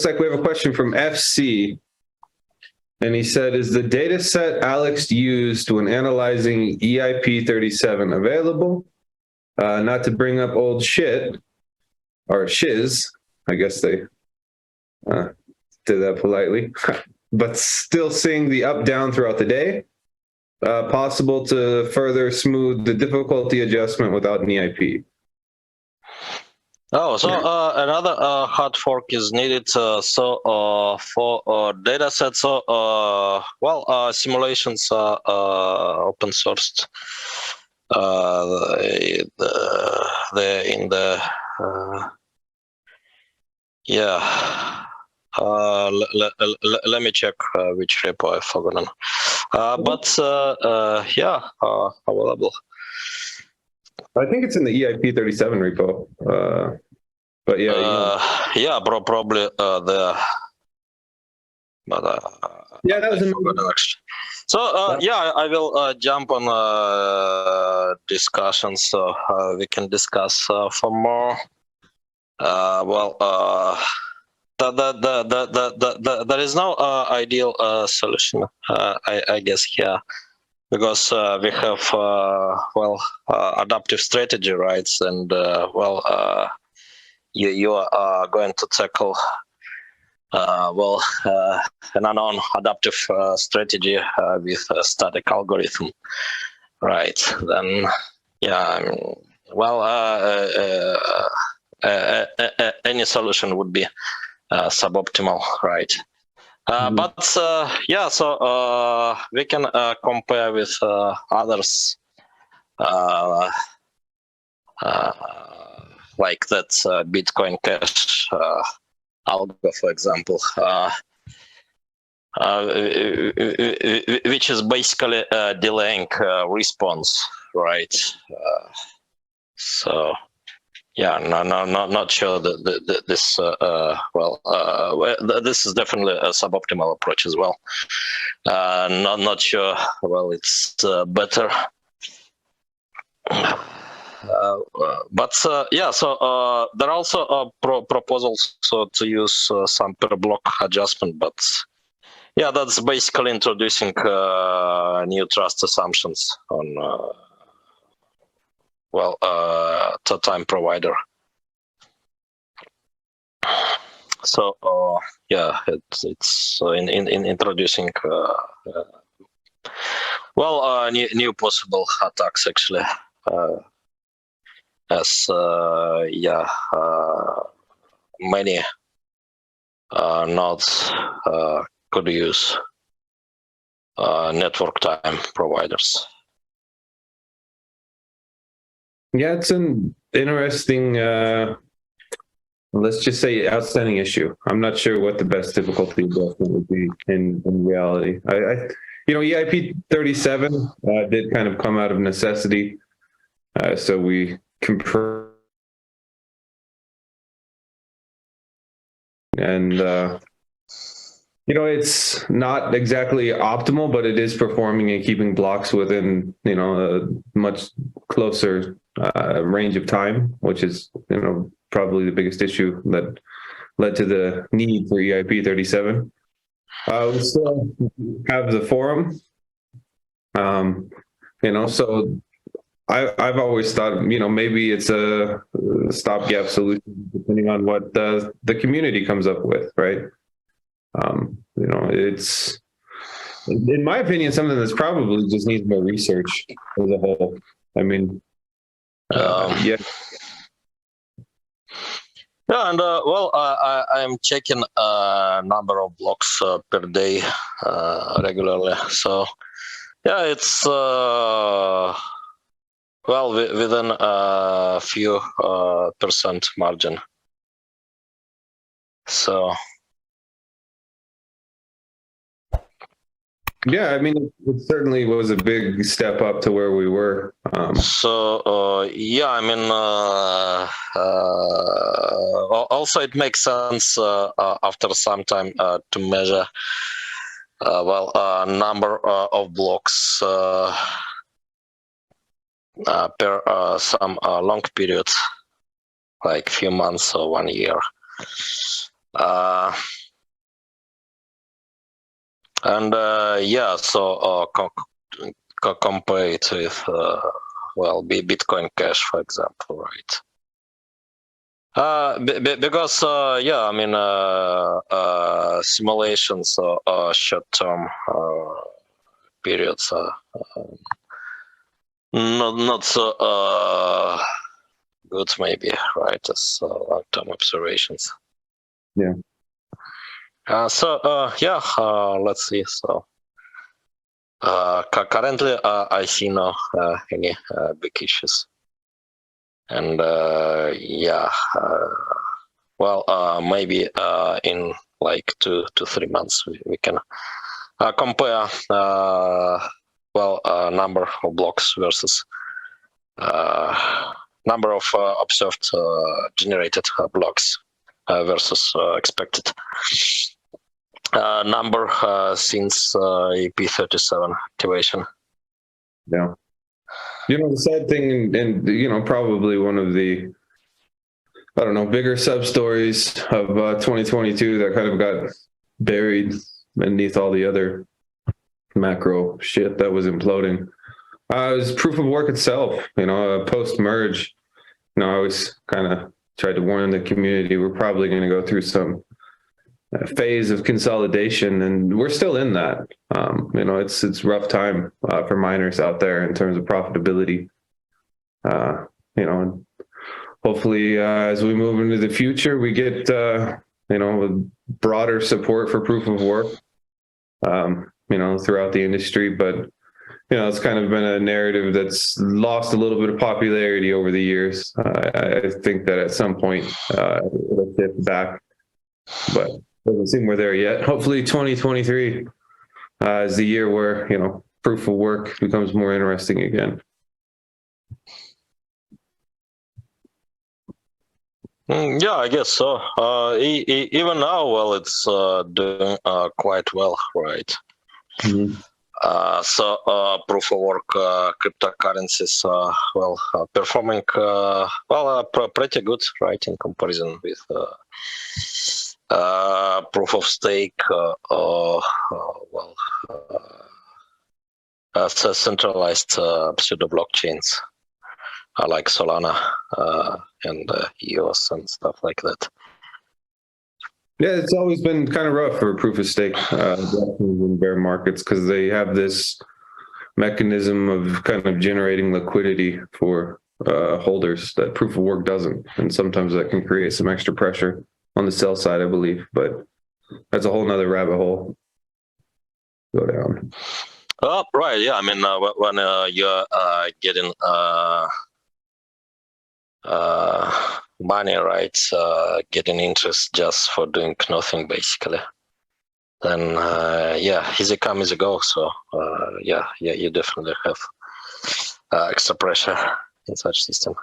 like we have a question from FC. And he said, is the data set Alex used when analyzing EIP37 available? Not to bring up old shit, or shiz, I guess they did that politely, but still seeing the up-down throughout the day. Possible to further smooth the difficulty adjustment without an EIP. Oh, so another hard fork is needed. For data sets, simulations are open sourced. They're in the let me check which repo I've forgotten. Available. I think it's in the EIP37 repo. But yeah, probably there. But that was next. So I will jump on discussions, so we can discuss for more. There is no ideal solution, I guess, here, because we have adaptive strategy, right? And you are going to tackle an unknown adaptive strategy with a static algorithm, right? Then any solution would be suboptimal, right? So we can compare with others, like that Bitcoin Cash algo, for example, which is basically delaying response, right? So not sure that this this is definitely a suboptimal approach as well. Not sure. Well, it's better. So there are also proposals to use some per block adjustment, but that's basically introducing new trust assumptions on to time provider. So it's in introducing new possible attacks, actually, as many nodes could use network time providers. Yeah, it's an interesting, let's just say, outstanding issue. I'm not sure what the best difficulty adjustment would be in reality. EIP37 did kind of come out of necessity, so we compare, and it's not exactly optimal, but it is performing and keeping blocks within a much closer range of time, which is probably the biggest issue that led to the need for EIP37. We still have the forum, so I've always thought, maybe it's a stopgap solution depending on what the community comes up with, right? It's, in my opinion, something that's probably just needs more research as a whole. I mean, and I am checking number of blocks per day regularly. So it's within a few percent margin. So. Yeah, I mean, it certainly was a big step up to where we were. Also, it makes sense after some time to measure number of blocks per some long periods, like few months or 1 year. And yeah, so compare it with well, Bitcoin Cash, for example, right? Because yeah, I mean simulations or short-term periods are not so good, maybe, right, as long-term observations. Yeah. So yeah, let's see. So currently, I see no any big issues, and yeah, well, maybe in like 2 to 3 months we can compare well number of blocks versus number of observed generated blocks versus expected number since EIP37 activation. Yeah. You know, the sad thing, and you know, probably one of the, I don't know, bigger sub stories of 2022 that kind of got buried beneath all the other macro shit that was imploding. It was proof of work itself. You know, post merge. You know, I always kind of tried to warn the community we're probably going to go through some phase of consolidation, and we're still in that. You know, it's rough time for miners out there in terms of profitability. You know, and hopefully as we move into the future, we get you know, broader support for proof of work. You know, throughout the industry, but you know, it's kind of been a narrative that's lost a little bit of popularity over the years. I think that at some point it'll tip back, but doesn't seem we're there yet. Hopefully 2023 is the year where, you know, proof of work becomes more interesting again. Yeah, I guess so. Even now, well, it's doing quite well, right? Mm-hmm. So proof of work cryptocurrencies, well, performing well, pretty good, right, in comparison with proof of stake, well, centralized pseudo blockchains like Solana and EOS and stuff like that. Yeah, it's always been kind of rough for proof of stake in bear markets because they have this mechanism of kind of generating liquidity for holders that proof of work doesn't, and sometimes that can create some extra pressure on the sell side, I believe. But that's a whole nother rabbit hole. Go down. Right. Yeah. I mean, when you're getting money, right? Getting interest just for doing nothing, basically. Then, yeah, easy come, easy go. So, yeah, you definitely have extra pressure in such system.